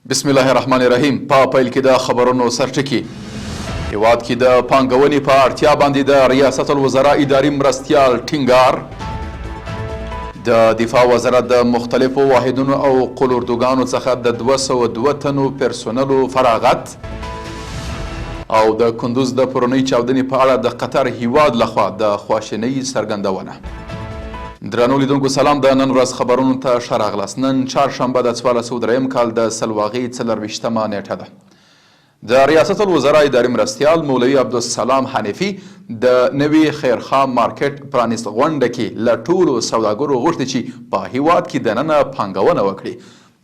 بسم الله الرحمن الرحیم. په پیل کې د خبرونو سرټکي. هیواد کې د پانګونې په اړتیا باندې د ریاست الوزرا اداري مرستیال ټینګار. د دفاع وزارت د مختلفو واحدونو او قلوردوګانو څخه د 202 تنو پرسونلو فراغت. او د کندوز د پرونۍ چاودنې په اړه د قطر هیواد لخوا د خواشینۍ څرګندونه. درنو لیدونکو سلام، د نن ورځ خبرونو ته ښه راغلاست. نن چهارشنبه د 1403 کال د سلواغې 24مه نیټه ده. د ریاست الوزرا اداري مرستیال مولوي عبدالسلام حنفي د نوي خیرخوا مارکیټ پرانیست غونډه کې له ټولو سوداګرو غوښتي چې په هیواد کې دننه پانګونه وکړي.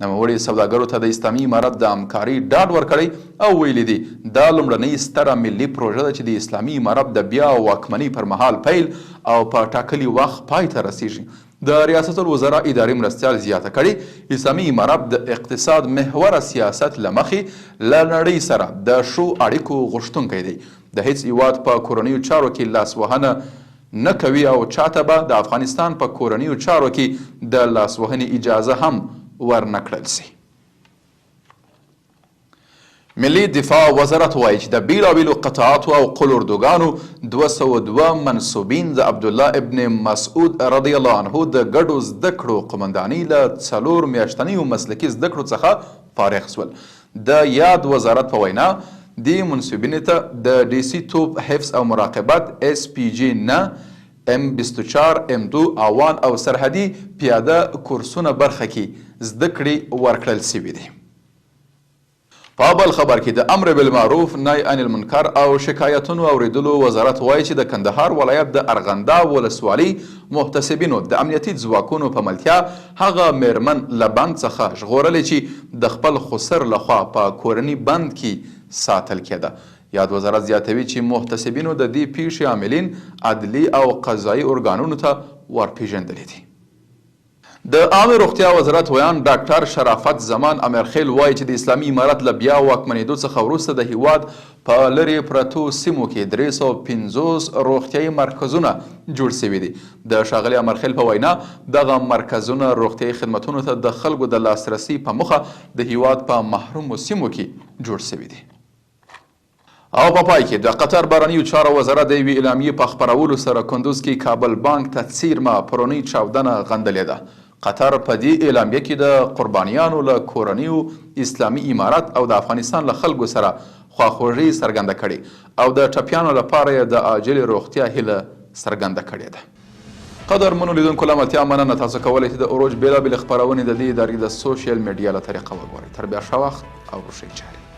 نوموړي سوداګرو ته د اسلامي امارت د همکاري ډاډ ورکړی او ویلي دي دا لومړنۍ ستره ملي پروژه ده چې د اسلامي امارت د بیا واکمنۍ پر مهال پیل او په ټاکلي وخت پای ته رسیږي. د ریاست الوزرا اداري مرستیال زیاته کړي اسلامي امارت د اقتصاد محوره سیاست له مخې له نړۍ سره د ښو اړیکو غوښتونکی دی. د هیڅ هیواد په کورنیو چارو کې لاسوهنه نه کوي او چاته به د افغانستان په کورنیو چارو کې د لاسوهنې اجازه هم ورنکړل سي. ملي دفاع وزارت وایي چې د بیلابیلو قطاعاتو او قلوردوګانو 202 منصوبین د عبدالله ابن مسعود رضی الله عنه د ګډو زده کړو قمندانۍ له 4 میاشتنیو مسلکي زده کړو څخه فارغ شول. د یاد وزارت په وینا دې منصوبینو ته د ډي سي توپ حفظ او مراقبت SPG نه M24 M2 اوان او سرحدي پیاده کورسونه برخه کې زده کړې ورکړل سوي دي. په بل خبر کې د امر بالمعروف نهی عن المنکر او شکایتونو اوریدلو وزارت وایي چې د کندهار ولایت د ارغنده ولسوالۍ محتسبینو د امنیتي ځواکونو په ملتیا هغه میرمن له بند څخه ژغورلې چې د خپل خسر لخوا په کورني بند کې ساتل کېده. یاد وزارت زیاتوي چې محتسبینو د دې پیښې عاملین عدلي او قضایي ارګانونو ته ورپېژندلي دي. د عامه روغتیا وزارت ویان ډاکټر شرافت زمان امرخیل وایي چې د اسلامي امارت له بیا واکمنېدو څخه وروسته د هیواد په لرې پرتو سیمو کې 350 روغتیایي مرکزونه جوړ سوي دي. د ښاغلي امرخیل په وینا دغه مرکزونه روغتیایي خدمتونو ته د خلکو د لاسرسي په موخه د هیواد په محرومو سیمو کې جوړ سوي دي. او په پای کې د قطر بهرنیو چارو وزارت د یوې اعلامیې په خپرولو سره کندوز کې کابل بانک ته څیرمه پرونۍ چاودنه غندلې ده. قطر په دې اعلامیه کې د قربانیانو له کورنیو اسلامي امارت او د افغانستان له خلکو سره خواخوږي څرګنده کړې او د ټپیانو لپاره یې د عاجل روغتیا هیله څرګنده کړې ده. قدرمنو لیدونکو له ملتیا مننه. تاسو کولی شئ د اروج بېلابېلې خپرونې د دې ادارې د سوشل میډیا له طریقه وګورئ. تر بیا ښه وخت او روښۍ چارې.